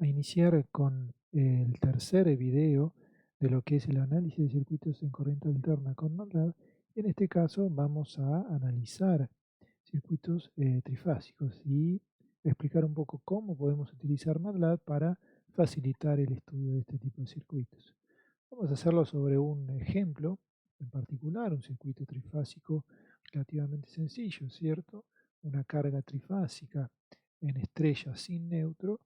a iniciar con el tercer video de lo que es el análisis de circuitos en corriente alterna con MATLAB. En este caso vamos a analizar circuitos trifásicos y explicar un poco cómo podemos utilizar MATLAB para facilitar el estudio de este tipo de circuitos. Vamos a hacerlo sobre un ejemplo en particular, un circuito trifásico relativamente sencillo, ¿cierto? Una carga trifásica en estrella sin neutro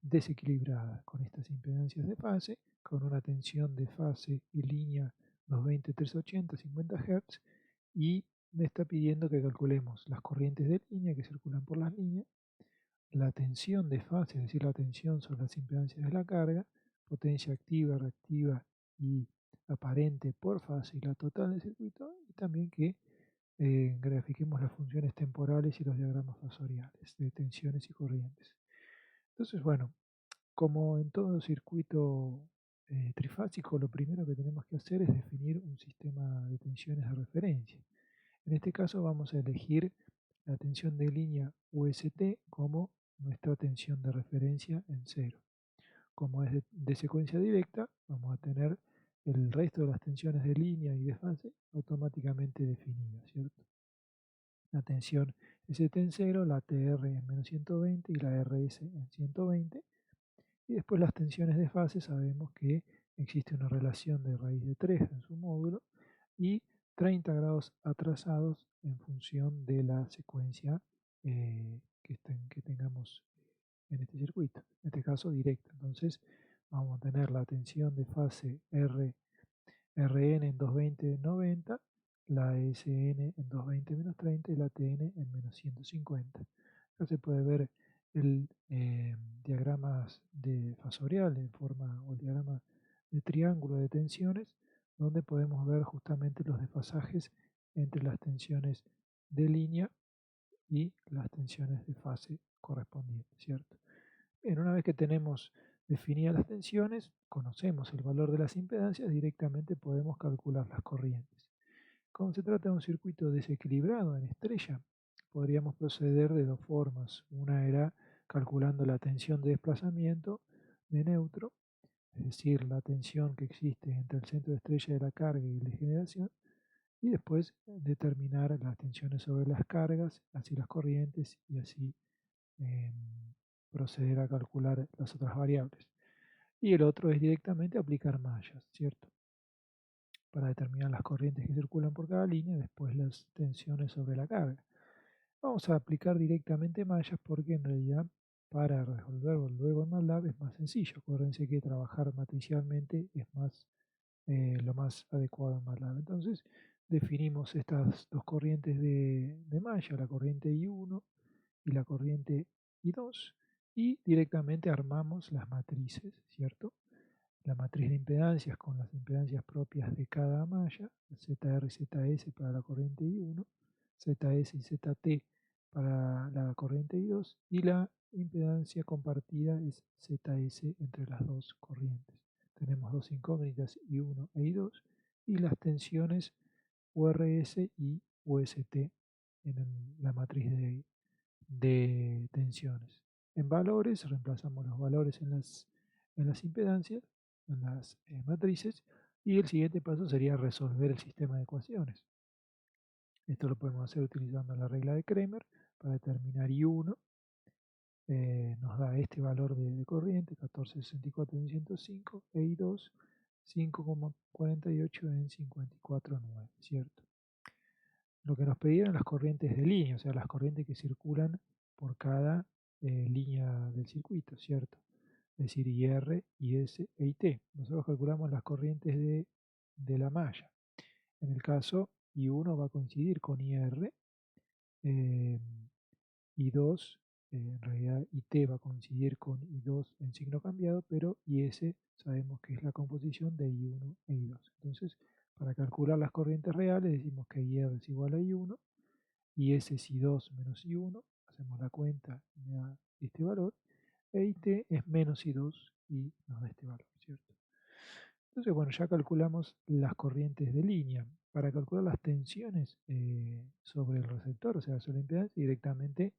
desequilibrada con estas impedancias de fase, con una tensión de fase y línea 220, 380, 50 Hz, y me está pidiendo que calculemos las corrientes de línea que circulan por las líneas, la tensión de fase, es decir, la tensión sobre las impedancias de la carga, potencia activa, reactiva y aparente por fase y la total del circuito, y también que grafiquemos las funciones temporales y los diagramas fasoriales de tensiones y corrientes. Entonces, bueno, como en todo circuito trifásico, lo primero que tenemos que hacer es definir un sistema de tensiones de referencia. En este caso vamos a elegir la tensión de línea UST como nuestra tensión de referencia en cero. Como es de secuencia directa, vamos a tener el resto de las tensiones de línea y de fase automáticamente definidas, ¿cierto? La tensión ST en 0, la TR en menos 120 y la RS en 120. Y después las tensiones de fase sabemos que existe una relación de raíz de 3 en su módulo y 30 grados atrasados en función de la secuencia que tengamos en este circuito, en este caso directa. Entonces vamos a tener la tensión de fase Rn en 220-90, la Sn en 220-30 y la Tn en menos 150. Acá se puede ver el diagramas de fasorial en forma, o el diagrama de triángulo de tensiones, donde podemos ver justamente los desfasajes entre las tensiones de línea y las tensiones de fase correspondientes, ¿cierto? Bien, una vez que tenemos definidas las tensiones, conocemos el valor de las impedancias, directamente podemos calcular las corrientes. Como se trata de un circuito desequilibrado en estrella, podríamos proceder de dos formas. Una era calculando la tensión de desplazamiento de neutro, es decir, la tensión que existe entre el centro de estrella de la carga y el de generación, y después determinar las tensiones sobre las cargas, así las corrientes, y así em, proceder a calcular las otras variables. Y el otro es directamente aplicar mallas, ¿cierto? Para determinar las corrientes que circulan por cada línea, después las tensiones sobre la carga. Vamos a aplicar directamente mallas porque en realidad para resolverlo luego en MATLAB es más sencillo. Acuérdense que trabajar matricialmente es lo más adecuado en MATLAB. Entonces definimos estas dos corrientes de malla, la corriente I1 y la corriente I2, y directamente armamos las matrices, ¿cierto? La matriz de impedancias con las impedancias propias de cada malla, ZR y ZS para la corriente I1, ZS y ZT para la corriente I2, y la impedancia compartida es ZS entre las dos corrientes. Tenemos dos incógnitas I1 e I2 y las tensiones URS y UST en la matriz de tensiones. En valores, reemplazamos los valores en las impedancias, en las matrices, y el siguiente paso sería resolver el sistema de ecuaciones. Esto lo podemos hacer utilizando la regla de Kremer para determinar I1. Nos da este valor de corriente, 1464 en 105, e I2, 5,48 en 54,9, ¿cierto? Lo que nos pedían las corrientes de línea, o sea, las corrientes que circulan por cada línea del circuito, ¿cierto? Es decir, IR, IS e IT. Nosotros calculamos las corrientes de la malla. En el caso, I1 va a coincidir con IR, eh, I2, en realidad IT va a coincidir con I2 en signo cambiado, pero IS sabemos que es la composición de I1 e I2. Entonces, para calcular las corrientes reales, decimos que IR es igual a I1, IS es I2 menos I1, hacemos la cuenta y me da este valor, e IT es menos I2 y nos da este valor, ¿cierto? Entonces, bueno, ya calculamos las corrientes de línea. Para calcular las tensiones sobre el receptor, o sea, sobre la impedancia, directamente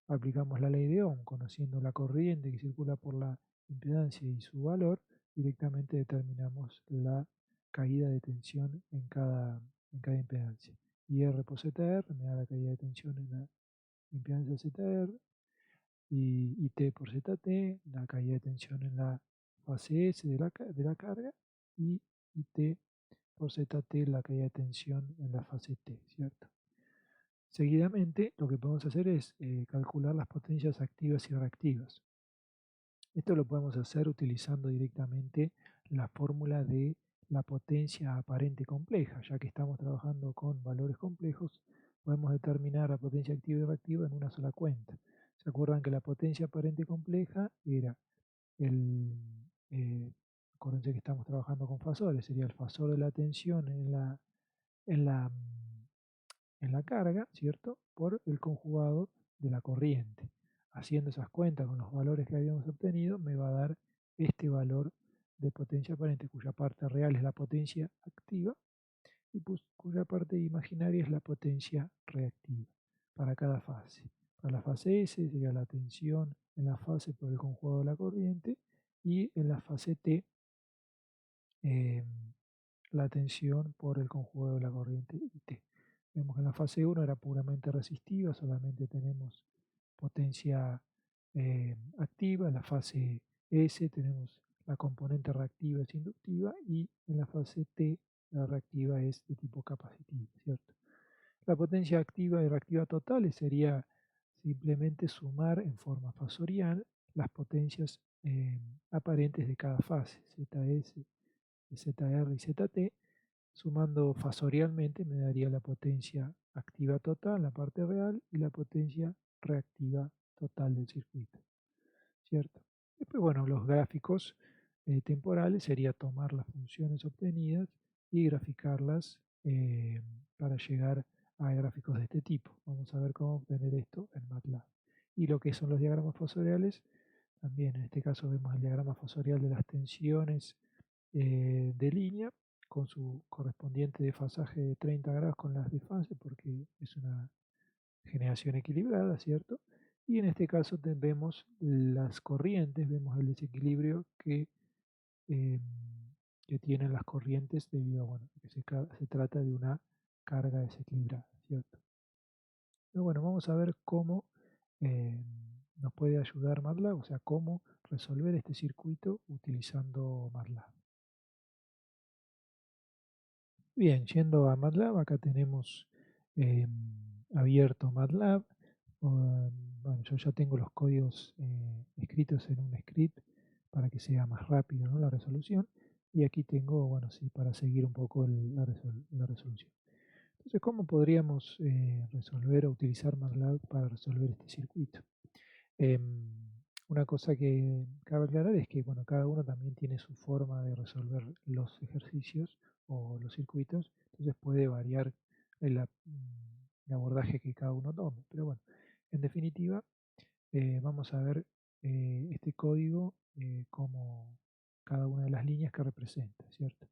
aplicamos la ley de Ohm, conociendo la corriente que circula por la impedancia y su valor, directamente determinamos la caída de tensión en cada impedancia. Y R por ZR me da la caída de tensión en la impedancia ZR, y T por ZT, la caída de tensión en la fase S de la carga, y T por ZT, la caída de tensión en la fase T, ¿cierto? Seguidamente, lo que podemos hacer es calcular las potencias activas y reactivas. Esto lo podemos hacer utilizando directamente la fórmula de la potencia aparente compleja, ya que estamos trabajando con valores complejos, podemos determinar la potencia activa y reactiva en una sola cuenta. ¿Se acuerdan que la potencia aparente compleja era el, eh, acuérdense que estamos trabajando con fasores, sería el fasor de la tensión en la, en la carga, ¿cierto? Por el conjugado de la corriente. Haciendo esas cuentas con los valores que habíamos obtenido, me va a dar este valor de potencia aparente, cuya parte real es la potencia activa y cuya parte imaginaria es la potencia reactiva para cada fase. Para la fase S sería la tensión en la fase por el conjugado de la corriente, y en la fase T eh, la tensión por el conjugado de la corriente T. Vemos que en la fase 1 era puramente resistiva, solamente tenemos potencia activa. En la fase S tenemos la componente reactiva es inductiva, y en la fase T la reactiva es de tipo capacitiva, ¿cierto? La potencia activa y reactiva totales sería simplemente sumar en forma fasorial las potencias aparentes de cada fase, ZS, ZR y ZT. Sumando fasorialmente me daría la potencia activa total, la parte real, y la potencia reactiva total del circuito, ¿cierto? Después, bueno, los gráficos temporales sería tomar las funciones obtenidas y graficarlas para llegar a gráficos de este tipo. Vamos a ver cómo obtener esto en MATLAB. Y lo que son los diagramas fasoriales, también en este caso vemos el diagrama fasorial de las tensiones de línea, con su correspondiente desfasaje de 30 grados con las de fase, porque es una generación equilibrada, ¿cierto? Y en este caso vemos las corrientes, vemos el desequilibrio eh, que tienen las corrientes debido a, bueno, que se trata de una carga desequilibrada, ¿cierto? Pero bueno, vamos a ver cómo eh, nos puede ayudar MATLAB, o sea, cómo resolver este circuito utilizando MATLAB. Bien, yendo a MATLAB, acá tenemos abierto MATLAB. Bueno, yo ya tengo los códigos escritos en un script para que sea más rápido, ¿no?, la resolución. Y aquí tengo, bueno, sí, para seguir un poco la resolución. Entonces, ¿cómo podríamos resolver o utilizar MATLAB para resolver este circuito? Una cosa que cabe aclarar es que, bueno, cada uno también tiene su forma de resolver los ejercicios o los circuitos, entonces puede variar el abordaje que cada uno tome. Pero bueno, en definitiva, vamos a ver este código como cada una de las líneas que representa, ¿cierto?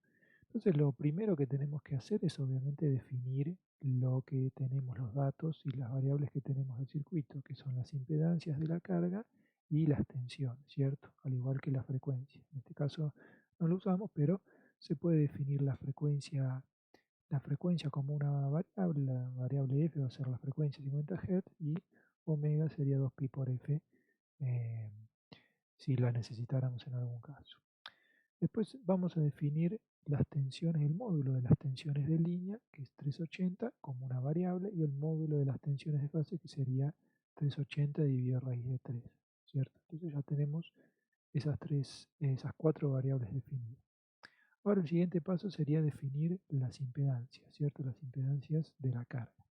Entonces, lo primero que tenemos que hacer es obviamente definir lo que tenemos, los datos y las variables que tenemos del circuito, que son las impedancias de la carga y las tensiones, ¿cierto? Al igual que la frecuencia. En este caso no lo usamos, pero se puede definir la frecuencia como una variable. La variable f va a ser la frecuencia 50 Hz, y omega sería 2pi por f eh, si la necesitáramos en algún caso. Después vamos a definir las tensiones, el módulo de las tensiones de línea, que es 380, como una variable, y el módulo de las tensiones de fase, que sería 380 dividido raíz de 3, ¿cierto? Entonces ya tenemos esas cuatro variables definidas. Ahora el siguiente paso sería definir las impedancias, ¿cierto? Las impedancias de la carga.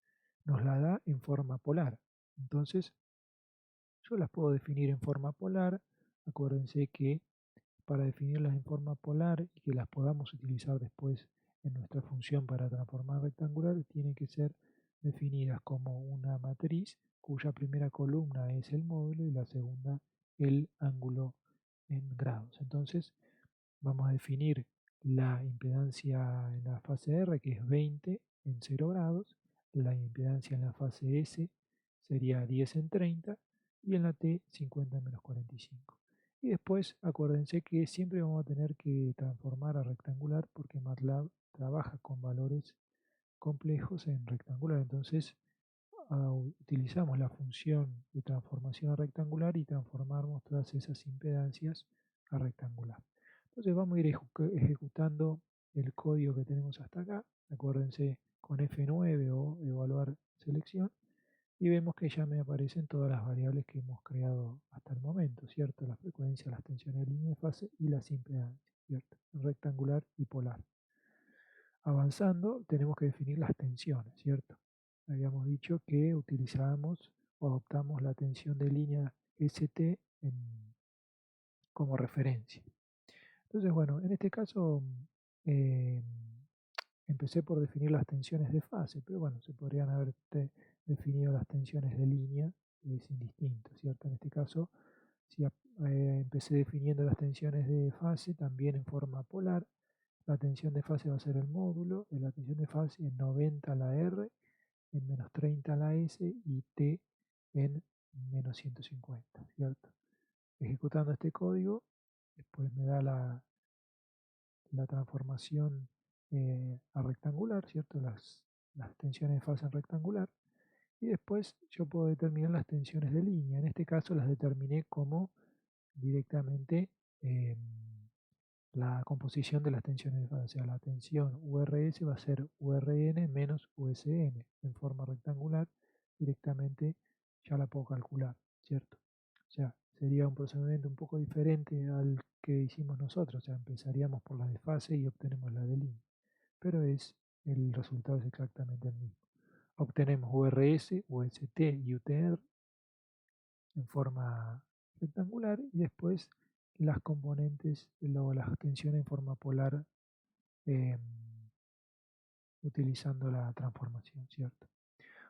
Nos la da en forma polar. Entonces yo las puedo definir en forma polar. Acuérdense que para definirlas en forma polar y que las podamos utilizar después en nuestra función para transformar rectangular, tienen que ser definidas como una matriz cuya primera columna es el módulo y la segunda el ángulo en grados. Entonces vamos a definir la impedancia en la fase R, que es 20 en 0 grados, la impedancia en la fase S sería 10 en 30, y en la T 50 en menos 45. Y después acuérdense que siempre vamos a tener que transformar a rectangular porque MATLAB trabaja con valores complejos en rectangular. Entonces utilizamos la función de transformación a rectangular y transformamos todas esas impedancias a rectangular. Entonces vamos a ir ejecutando el código que tenemos hasta acá. Acuérdense con F9 o evaluar selección y vemos que ya me aparecen todas las variables que hemos creado hasta el momento, ¿cierto? La frecuencia, las tensiones de línea de fase y las impedancias, ¿cierto? Rectangular y polar. Avanzando, tenemos que definir las tensiones, ¿cierto? Habíamos dicho que utilizábamos o adoptamos la tensión de línea ST como referencia. Entonces, bueno, en este caso eh, empecé por definir las tensiones de fase, pero bueno, se podrían haber definido las tensiones de línea, es indistinto, ¿cierto? En este caso, si empecé definiendo las tensiones de fase también en forma polar, la tensión de fase va a ser el módulo, la tensión de fase en 90 la R, en menos 30 la S y T en menos 150, ¿cierto? Ejecutando este código, después me da la transformación a rectangular, ¿cierto? Las tensiones de fase en rectangular. Y después yo puedo determinar las tensiones de línea. En este caso las determiné como directamente la composición de las tensiones de fase. O sea, la tensión URS va a ser URN menos USN en forma rectangular. Directamente ya la puedo calcular, ¿cierto? O sea, sería un procedimiento un poco diferente al que hicimos nosotros. O sea, empezaríamos por la de fase y obtenemos la de línea. Pero el resultado es exactamente el mismo. Obtenemos URS, UST y UTR en forma rectangular y después las componentes, luego las tensiones en forma polar eh, utilizando la transformación, ¿cierto?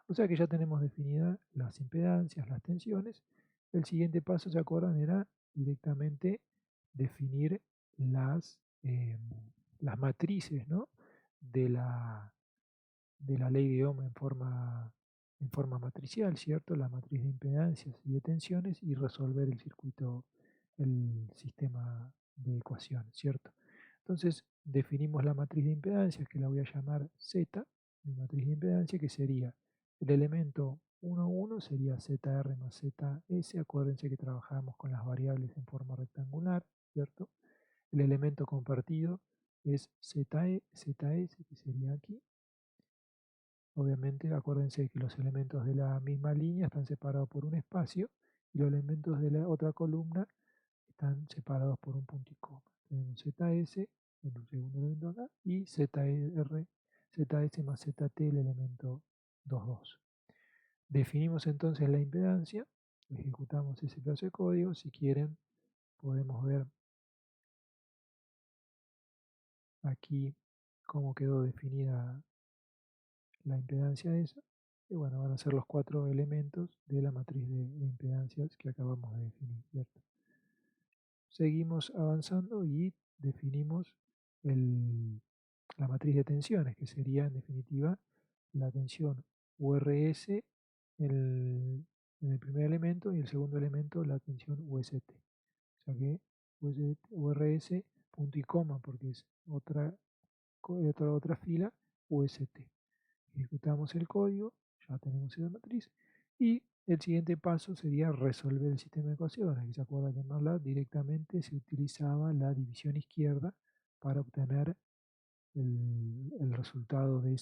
O sea que ya tenemos definidas las impedancias, las tensiones. El siguiente paso, ¿se acuerdan? Era directamente definir las matrices, ¿no? de la, de la ley de Ohm en forma matricial, ¿cierto? La matriz de impedancias y de tensiones y resolver el circuito, el sistema de ecuaciones, ¿cierto? Entonces definimos la matriz de impedancias que la voy a llamar Z, mi matriz de impedancia que sería el elemento 1, 1 sería ZR más ZS, acuérdense que trabajamos con las variables en forma rectangular, ¿cierto? El elemento compartido es ZS, que sería aquí. Obviamente, acuérdense que los elementos de la misma línea están separados por un espacio y los elementos de la otra columna están separados por un punto y coma. Tenemos ZS en un segundo elemento acá y ZS más ZT el elemento 2, 2. Definimos entonces la impedancia, ejecutamos ese pedazo de código. Si quieren, podemos ver aquí cómo quedó definida la impedancia esa. Y bueno, van a ser los 4 elementos de la matriz de impedancias que acabamos de definir, ¿cierto? Seguimos avanzando y definimos la matriz de tensiones, que sería en definitiva la tensión URS en el primer elemento y el segundo elemento la tensión UST. O sea que URS punto y coma porque es otra fila UST. Ejecutamos el código, ya tenemos esa matriz y el siguiente paso sería resolver el sistema de ecuaciones. ¿Se acuerdan que en MATLAB directamente se utilizaba la división izquierda para obtener el resultado de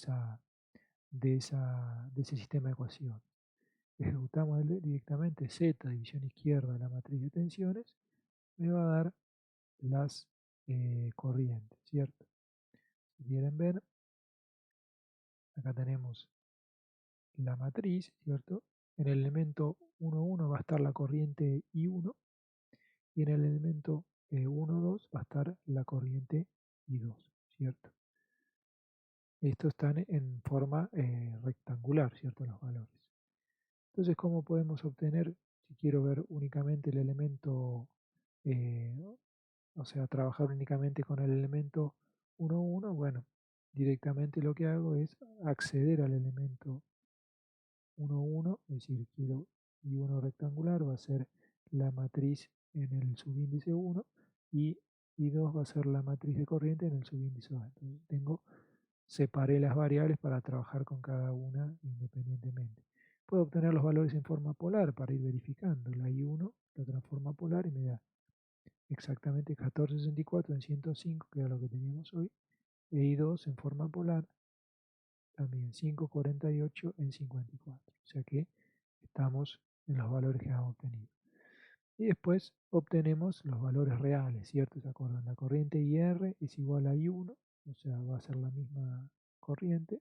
ese sistema de ecuaciones? Ejecutamos directamente Z, división izquierda de la matriz de tensiones, me va a dar las corrientes, ¿cierto? Si quieren ver, acá tenemos la matriz, ¿cierto? En el elemento 1, 1 va a estar la corriente I1 y en el elemento 1, 2 va a estar la corriente I2, ¿cierto? Estos están en forma rectangular, ¿cierto? Los valores. Entonces, ¿cómo podemos obtener, si quiero ver únicamente el elemento, o sea, trabajar únicamente con el elemento 1, 1? Bueno, directamente lo que hago es acceder al elemento 1, 1, es decir, quiero I1 rectangular, va a ser la matriz en el subíndice 1 y I2 va a ser la matriz de corriente en el subíndice 2. Entonces separé las variables para trabajar con cada una independientemente. Puedo obtener los valores en forma polar para ir verificando. La I1 la transforma a polar y me da exactamente 1464 en 105, que era lo que teníamos hoy, e I2 en forma polar también 548 en 54. O sea que estamos en los valores que hemos obtenido. Y después obtenemos los valores reales, ¿cierto? ¿Se acuerdan? La corriente IR es igual a I1, o sea, va a ser la misma corriente.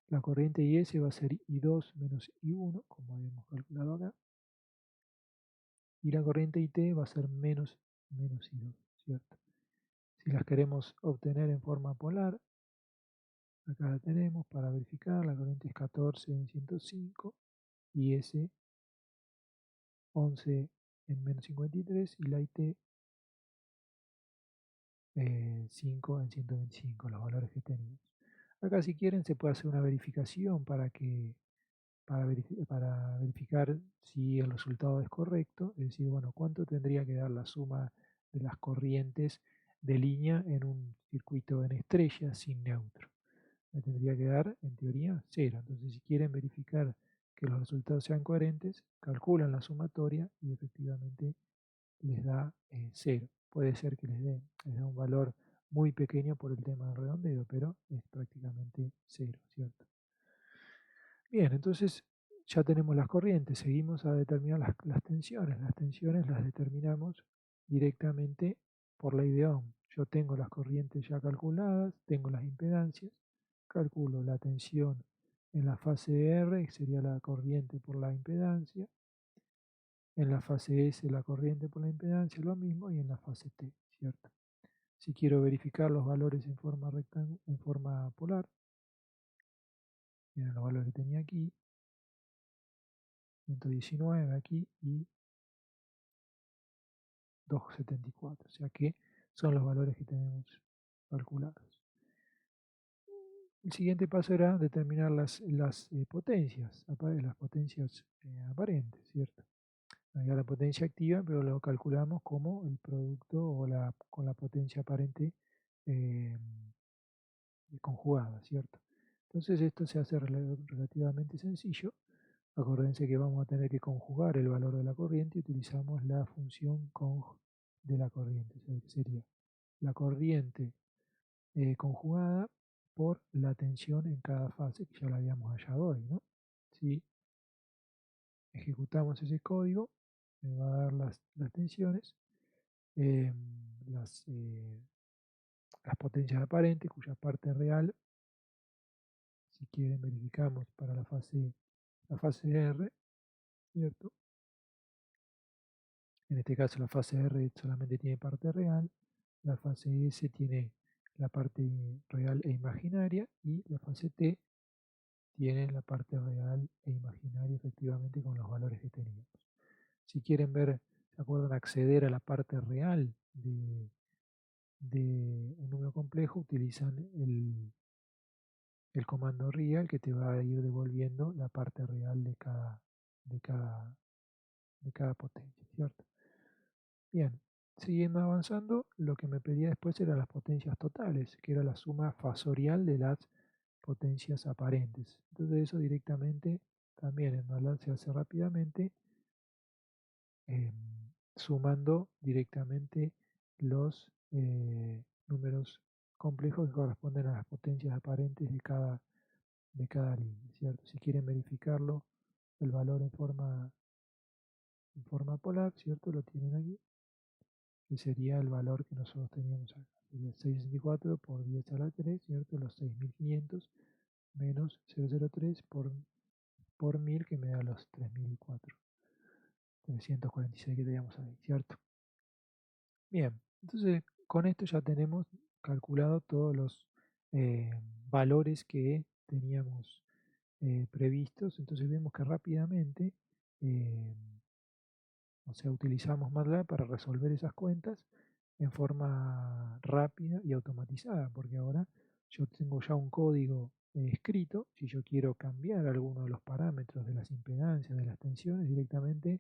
La corriente IS va a ser I2 menos I1, como habíamos calculado acá. Y la corriente IT va a ser menos I2, ¿cierto? Si las queremos obtener en forma polar, acá la tenemos para verificar. La corriente es 14 en 105, IS 11 en menos 53 y la IT 5 en 125, los valores que teníamos. Acá si quieren se puede hacer una verificación para verificar si el resultado es correcto, es decir, bueno, cuánto tendría que dar la suma de las corrientes de línea en un circuito en estrella sin neutro. Me tendría que dar, en teoría, 0. Entonces, si quieren verificar que los resultados sean coherentes, calculan la sumatoria y efectivamente les da 0. Puede ser que les dé un valor muy pequeño por el tema del redondeo, pero es prácticamente 0, ¿cierto? Bien, entonces ya tenemos las corrientes, seguimos a determinar las tensiones. Las tensiones las determinamos directamente por ley de Ohm. Yo tengo las corrientes ya calculadas, tengo las impedancias, calculo la tensión en la fase R, que sería la corriente por la impedancia, en la fase S la corriente por la impedancia, lo mismo, y en la fase T, ¿cierto? Si quiero verificar los valores en forma polar, miren los valores que tenía aquí, 119 aquí y 274, o sea que son los valores que tenemos calculados. El siguiente paso era determinar las potencias, las potencias aparentes, ¿cierto? Había la potencia activa, pero lo calculamos como el producto o con la potencia aparente eh, conjugada, ¿cierto? Entonces esto se hace relativamente sencillo. Acuérdense que vamos a tener que conjugar el valor de la corriente y utilizamos la función conj de la corriente. O sea, que sería la corriente conjugada por la tensión en cada fase, que ya la habíamos hallado hoy, ¿no? Si ejecutamos ese código, me va a dar las tensiones, eh, las, eh, las potencias aparentes, cuya parte real, si quieren verificamos para la fase R, ¿cierto? En este caso la fase R solamente tiene parte real, la fase S tiene la parte real e imaginaria y la fase T tiene la parte real e imaginaria efectivamente con los valores que teníamos. Si quieren ver, ¿se acuerdan? Acceder a la parte real de un número complejo, utilizan el comando real que te va a ir devolviendo la parte real de cada, de cada potencia, ¿cierto? Bien, siguiendo avanzando, lo que me pedía después eran las potencias totales, que era la suma fasorial de las potencias aparentes. Entonces eso directamente también en MATLAB se hace rápidamente, eh, sumando directamente los números complejos que corresponden a las potencias aparentes de cada línea, ¿cierto? Si quieren verificarlo, el valor en forma polar, ¿cierto? Lo tienen aquí, que sería el valor que nosotros teníamos acá. Sería 664 por 10 a la 3, ¿cierto? Los 6500 menos 003 por 1000, que me da los 3004. 346 que teníamos ahí, ¿cierto? Bien, entonces con esto ya tenemos calculado todos los eh, valores que teníamos previstos. Entonces vemos que rápidamente, eh, o sea, utilizamos MATLAB para resolver esas cuentas en forma rápida y automatizada, porque ahora yo tengo ya un código escrito. Si yo quiero cambiar alguno de los parámetros de las impedancias, de las tensiones, directamente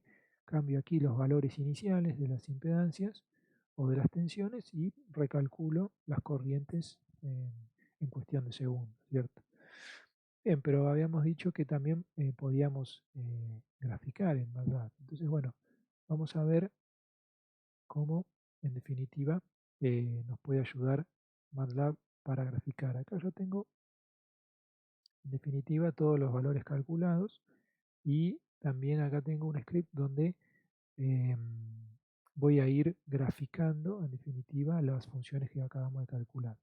cambio aquí los valores iniciales de las impedancias o de las tensiones y recalculo las corrientes en cuestión de segundos, ¿cierto? Bien, pero habíamos dicho que también podíamos graficar en MATLAB. Entonces, bueno, vamos a ver cómo, en definitiva, nos puede ayudar MATLAB para graficar. Acá yo tengo, en definitiva, todos los valores calculados y también acá tengo un script donde voy a ir graficando, en definitiva, las funciones que acabamos de calcular.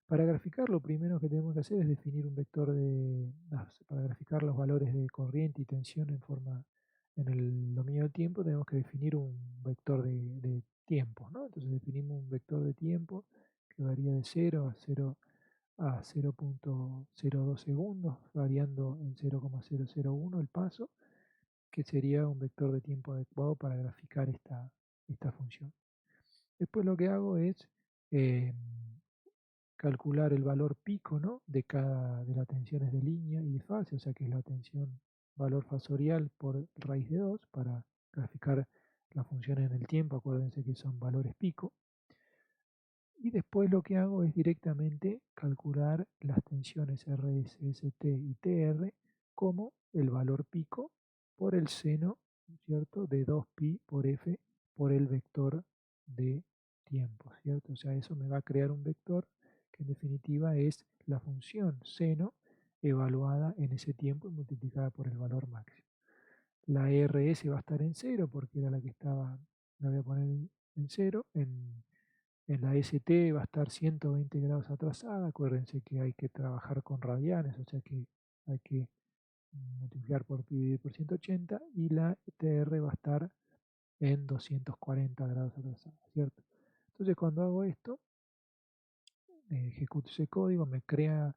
Para graficar, lo primero que tenemos que hacer es definir un vector para graficar los valores de corriente y tensión en el dominio del tiempo, tenemos que definir un vector de tiempo, ¿no? Entonces definimos un vector de tiempo que varía de 0 a 0.02 segundos, variando en 0,001 el paso, que sería un vector de tiempo adecuado para graficar esta función. Después lo que hago es calcular el valor pico, ¿no?, de las tensiones de línea y de fase, o sea que es la tensión valor fasorial por raíz de 2 para graficar las funciones en el tiempo. Acuérdense que son valores pico. Y después lo que hago es directamente calcular las tensiones RS, ST y TR como el valor pico por el seno, ¿cierto?, de 2pi por F por el vector de tiempo, ¿cierto? O sea, eso me va a crear un vector que en definitiva es la función seno evaluada en ese tiempo y multiplicada por el valor máximo. La RS va a estar en 0 porque era la que estaba, la voy a poner en 0. En la ST va a estar 120 grados atrasada. Acuérdense que hay que trabajar con radianes, o sea que hay que multiplicar por pi dividido por 180, y la TR va a estar en 240 grados atrasada, ¿cierto? Entonces cuando hago esto, ejecuto ese código, me crea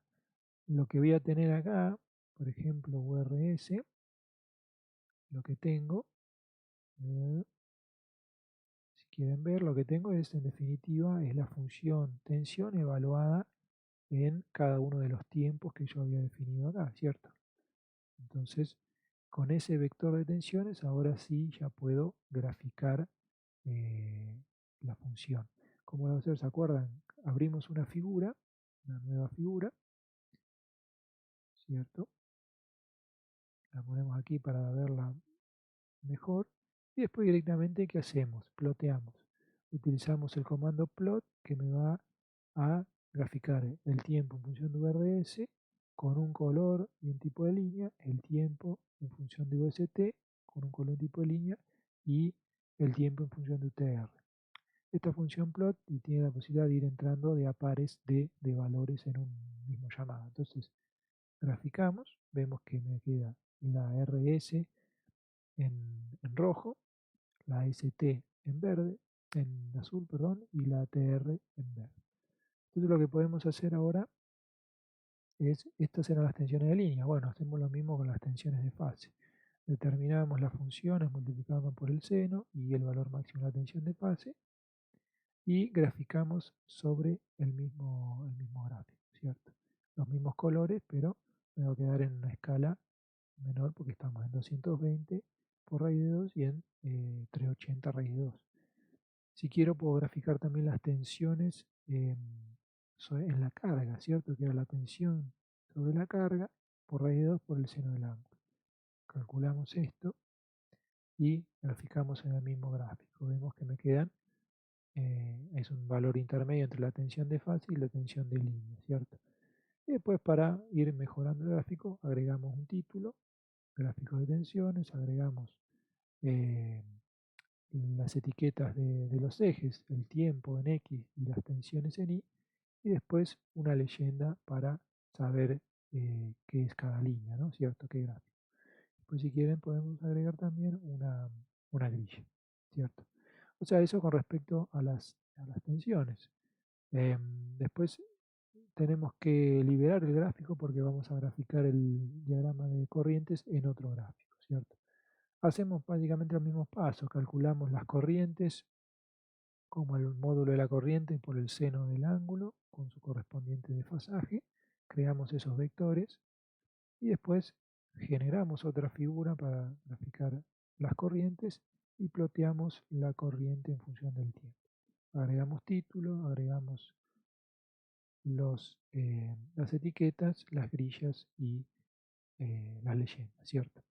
lo que voy a tener acá, por ejemplo, URS, lo que tengo, si quieren ver, lo que tengo es, en definitiva, es la función tensión evaluada en cada uno de los tiempos que yo había definido acá, ¿cierto? Entonces, con ese vector de tensiones, ahora sí ya puedo graficar la función. ¿Cómo lo voy a hacer? ¿Se acuerdan? Abrimos una figura, una nueva figura, ¿cierto? La ponemos aquí para verla mejor. Y después directamente, ¿qué hacemos? Ploteamos. Utilizamos el comando plot que me va a graficar el tiempo en función de URS con un color y un tipo de línea, el tiempo en función de UST con un color y un tipo de línea y el tiempo en función de UTR. Esta función plot y tiene la posibilidad de ir entrando de a pares de valores en un mismo llamado. Entonces graficamos, vemos que me queda la RS en rojo, la ST en verde, en azul, perdón, y la TR en verde. Entonces lo que podemos hacer ahora es, estas eran las tensiones de línea. Bueno, hacemos lo mismo con las tensiones de fase. Determinamos las funciones multiplicando por el seno y el valor máximo de la tensión de fase y graficamos sobre el mismo gráfico, ¿cierto? Los mismos colores, pero me va a quedar en una escala menor porque estamos en 220 por raíz de 2 y en 380 raíz de 2. Si quiero puedo graficar también las tensiones en la carga, ¿cierto? Que era la tensión sobre la carga por raíz de 2 por el seno del ángulo. Calculamos esto y graficamos en el mismo gráfico. Vemos que me quedan, es un valor intermedio entre la tensión de fase y la tensión de línea, ¿cierto? Y después, para ir mejorando el gráfico, agregamos un título, gráfico de tensiones, agregamos las etiquetas de los ejes, el tiempo en X y las tensiones en Y, y después una leyenda para saber qué es cada línea, ¿no? ¿Cierto? Qué gráfico. Después, si quieren, podemos agregar también una grilla, ¿cierto? O sea, eso con respecto a las tensiones. Después tenemos que liberar el gráfico porque vamos a graficar el diagrama de corrientes en otro gráfico, ¿cierto? Hacemos básicamente los mismos pasos, calculamos las corrientes como el módulo de la corriente por el seno del ángulo con su correspondiente desfasaje, creamos esos vectores y después generamos otra figura para graficar las corrientes y ploteamos la corriente en función del tiempo. Agregamos título, agregamos las etiquetas, las grillas y las leyendas, ¿cierto?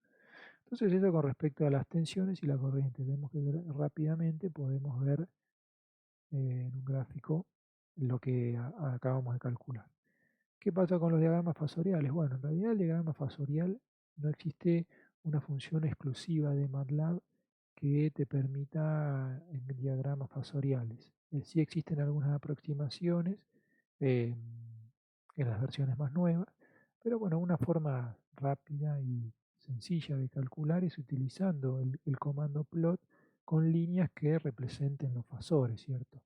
Entonces eso con respecto a las tensiones y la corriente. Vemos que rápidamente podemos ver en un gráfico lo que acabamos de calcular. ¿Qué pasa con los diagramas fasoriales? Bueno, en realidad el diagrama fasorial no existe una función exclusiva de MATLAB que te permita en diagramas fasoriales. Sí existen algunas aproximaciones eh, en las versiones más nuevas, pero bueno, una forma rápida y sencilla de calcular es utilizando el comando plot con líneas que representen los fasores, ¿cierto?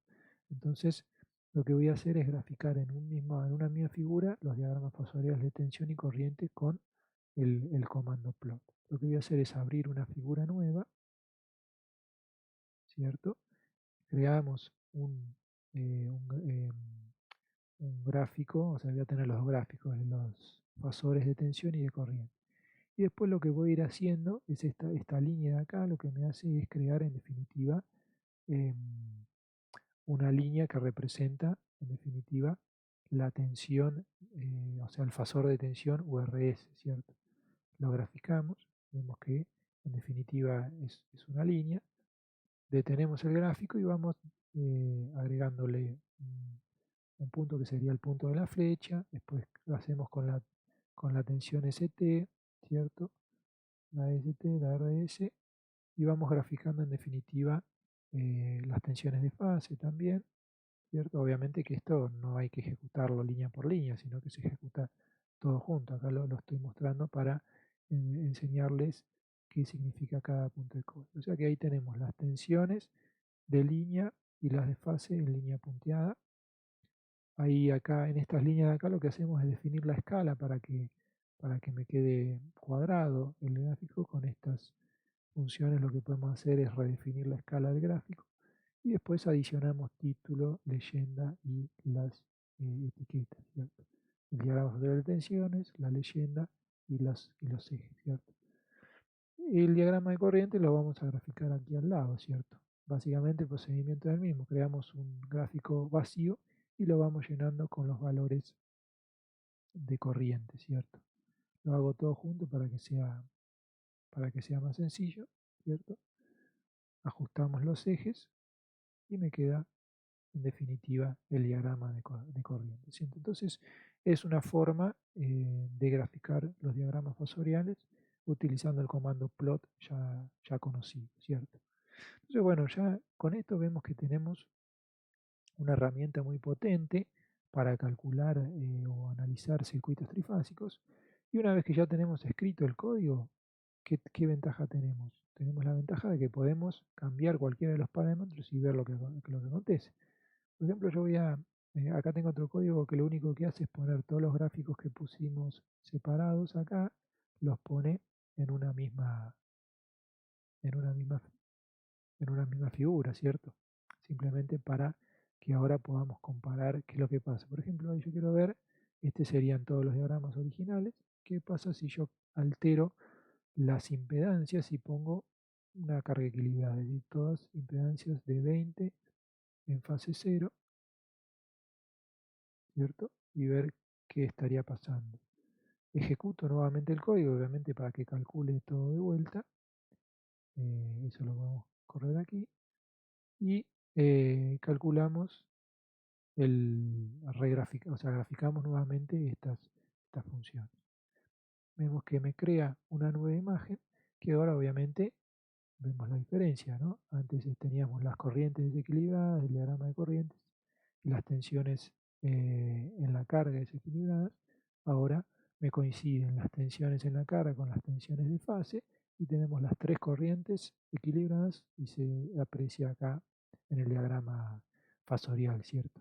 Entonces, lo que voy a hacer es graficar en una misma figura los diagramas fasoriales de tensión y corriente con el comando plot. Lo que voy a hacer es abrir una figura nueva, ¿cierto? Creamos un gráfico, o sea, voy a tener los gráficos de los fasores de tensión y de corriente. Y después lo que voy a ir haciendo es esta línea de acá, lo que me hace es crear en definitiva em, una línea que representa en definitiva la tensión, o sea, el fasor de tensión URS, ¿cierto? Lo graficamos, vemos que en definitiva es una línea, detenemos el gráfico y vamos agregándole un punto que sería el punto de la flecha, después lo hacemos con la tensión ST, ¿cierto? La ST, la RS, y vamos graficando en definitiva las tensiones de fase también, ¿cierto? Obviamente que esto no hay que ejecutarlo línea por línea, sino que se ejecuta todo junto. Acá lo estoy mostrando para enseñarles qué significa cada punto de código. O sea que ahí tenemos las tensiones de línea y las de fase en línea punteada. Ahí acá en estas líneas de acá lo que hacemos es definir la escala para que me quede cuadrado el gráfico. Con estas funciones lo que podemos hacer es redefinir la escala del gráfico y después adicionamos título, leyenda y las etiquetas, ¿cierto? El diagrama de tensiones, la leyenda y los ejes, ¿cierto? El diagrama de corriente lo vamos a graficar aquí al lado, ¿cierto? Básicamente el procedimiento es el mismo, creamos un gráfico vacío y lo vamos llenando con los valores de corriente, ¿cierto? Lo hago todo junto para que sea más sencillo, ¿cierto? Ajustamos los ejes y me queda en definitiva el diagrama de corriente, ¿cierto? Entonces es una forma de graficar los diagramas fasoriales utilizando el comando plot ya conocido, ¿cierto? Entonces bueno, ya con esto vemos que tenemos una herramienta muy potente para calcular o analizar circuitos trifásicos. Y una vez que ya tenemos escrito el código, ¿qué ventaja tenemos? Tenemos la ventaja de que podemos cambiar cualquiera de los parámetros y ver lo que acontece. Por ejemplo, acá tengo otro código que lo único que hace es poner todos los gráficos que pusimos separados acá, los pone en una misma, en una misma, en una misma figura, ¿cierto? Simplemente para que ahora podamos comparar qué es lo que pasa. Por ejemplo, yo quiero ver, serían todos los diagramas originales. ¿Qué pasa si yo altero las impedancias y pongo una carga equilibrada? Es decir, todas impedancias de 20 en fase 0, ¿cierto? Y ver qué estaría pasando. Ejecuto nuevamente el código, obviamente para que calcule todo de vuelta. Eso lo vamos a correr aquí. Y calculamos o sea, graficamos nuevamente estas funciones. Vemos que me crea una nueva imagen que ahora obviamente vemos la diferencia, ¿no? Antes teníamos las corrientes desequilibradas, el diagrama de corrientes y las tensiones en la carga desequilibradas. Ahora me coinciden las tensiones en la carga con las tensiones de fase y tenemos las tres corrientes equilibradas y se aprecia acá en el diagrama fasorial, ¿cierto?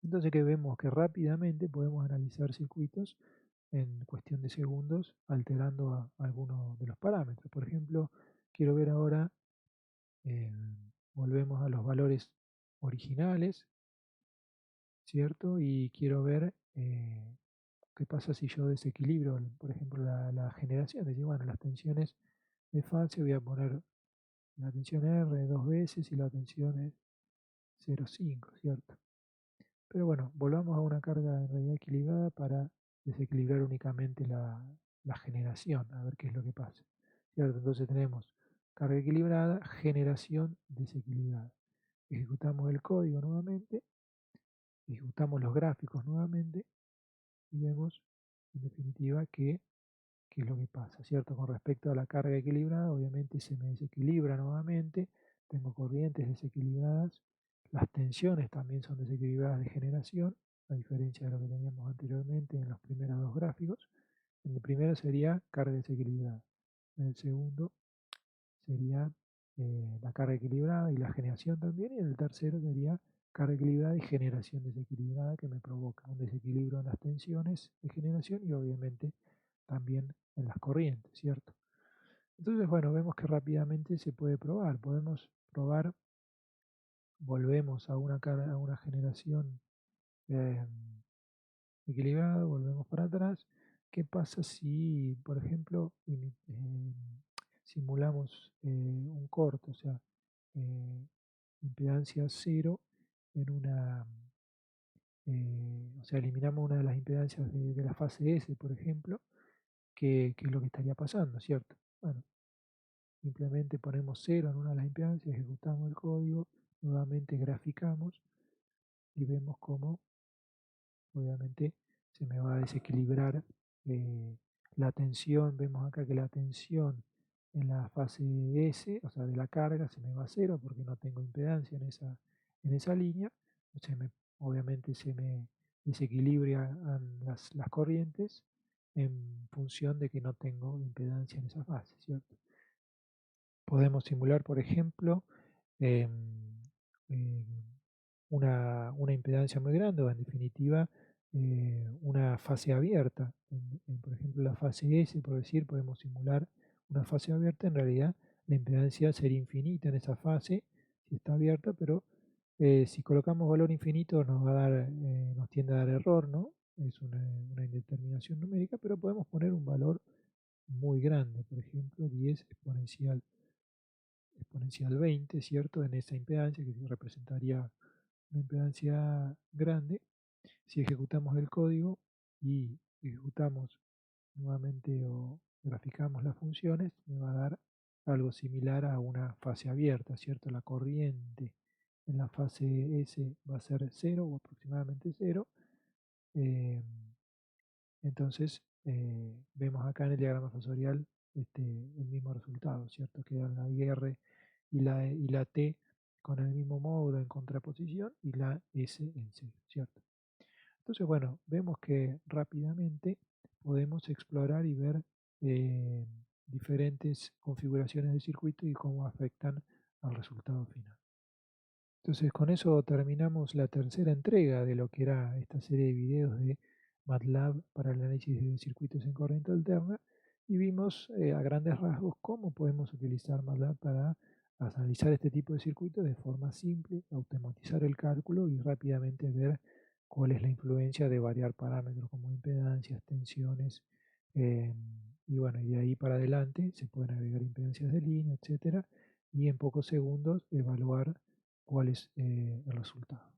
Entonces que vemos que rápidamente podemos analizar circuitos en cuestión de segundos alterando algunos de los parámetros. Por ejemplo, quiero ver ahora, eh, volvemos a los valores originales, ¿cierto? Y quiero ver qué pasa si yo desequilibro, por ejemplo, la generación. Es decir, bueno, las tensiones de fase voy a poner la tensión R 2 veces y la tensión es 0,5, ¿cierto? Pero bueno, volvamos a una carga en realidad equilibrada para desequilibrar únicamente la generación, a ver qué es lo que pasa, ¿cierto? Entonces tenemos carga equilibrada, generación desequilibrada. Ejecutamos el código nuevamente, ejecutamos los gráficos nuevamente y vemos en definitiva qué es lo que pasa, ¿cierto? Con respecto a la carga equilibrada, obviamente se me desequilibra nuevamente, tengo corrientes desequilibradas, las tensiones también son desequilibradas de generación, a diferencia de lo que teníamos anteriormente en los primeros dos gráficos. En el primero sería carga desequilibrada, en el segundo sería la carga equilibrada y la generación también, y en el tercero sería carga equilibrada y generación desequilibrada, que me provoca un desequilibrio en las tensiones de generación y obviamente también en las corrientes, ¿cierto? Entonces, bueno, vemos que rápidamente se puede probar. Podemos probar, volvemos a una generación eh, equilibrada, volvemos para atrás. ¿Qué pasa si, por ejemplo, simulamos un corto, o sea, impedancia cero en una, o sea, eliminamos una de las impedancias de la fase S, por ejemplo, que es lo que estaría pasando, ¿cierto? Bueno, simplemente ponemos cero en una de las impedancias, ejecutamos el código, nuevamente graficamos y vemos cómo obviamente se me va a desequilibrar la tensión. Vemos acá que la tensión en la fase S, o sea de la carga, se me va a cero porque no tengo impedancia en esa línea. Obviamente se me desequilibran las corrientes en función de que no tengo impedancia en esa fase, ¿cierto? Podemos simular, por ejemplo, em, em, una impedancia muy grande o en definitiva una fase abierta. Por ejemplo, la fase S, por decir, podemos simular una fase abierta. En realidad la impedancia sería infinita en esa fase si está abierta, pero si colocamos valor infinito nos va a dar, nos tiende a dar error, ¿no? Es una indeterminación numérica, pero podemos poner un valor muy grande, por ejemplo 10 exponencial 20, ¿cierto? En esa impedancia que representaría una impedancia grande. Si ejecutamos el código y ejecutamos nuevamente o graficamos las funciones, me va a dar algo similar a una fase abierta, ¿cierto? La corriente en la fase S va a ser 0 o aproximadamente 0. Eh, entonces, vemos acá en el diagrama fasorial el mismo resultado, ¿cierto? Quedan la IR y la T con el mismo módulo en contraposición y la S en C, ¿cierto? Entonces, bueno, vemos que rápidamente podemos explorar y ver eh, diferentes configuraciones de circuito y cómo afectan al resultado final. Entonces, con eso terminamos la tercera entrega de lo que era esta serie de videos de MATLAB para el análisis de circuitos en corriente alterna y vimos a grandes rasgos cómo podemos utilizar MATLAB para analizar este tipo de circuitos de forma simple, automatizar el cálculo y rápidamente ver cuál es la influencia de variar parámetros como impedancias, tensiones, eh, y bueno, y de ahí para adelante se pueden agregar impedancias de línea, etcétera, y en pocos segundos evaluar cuál es el resultado.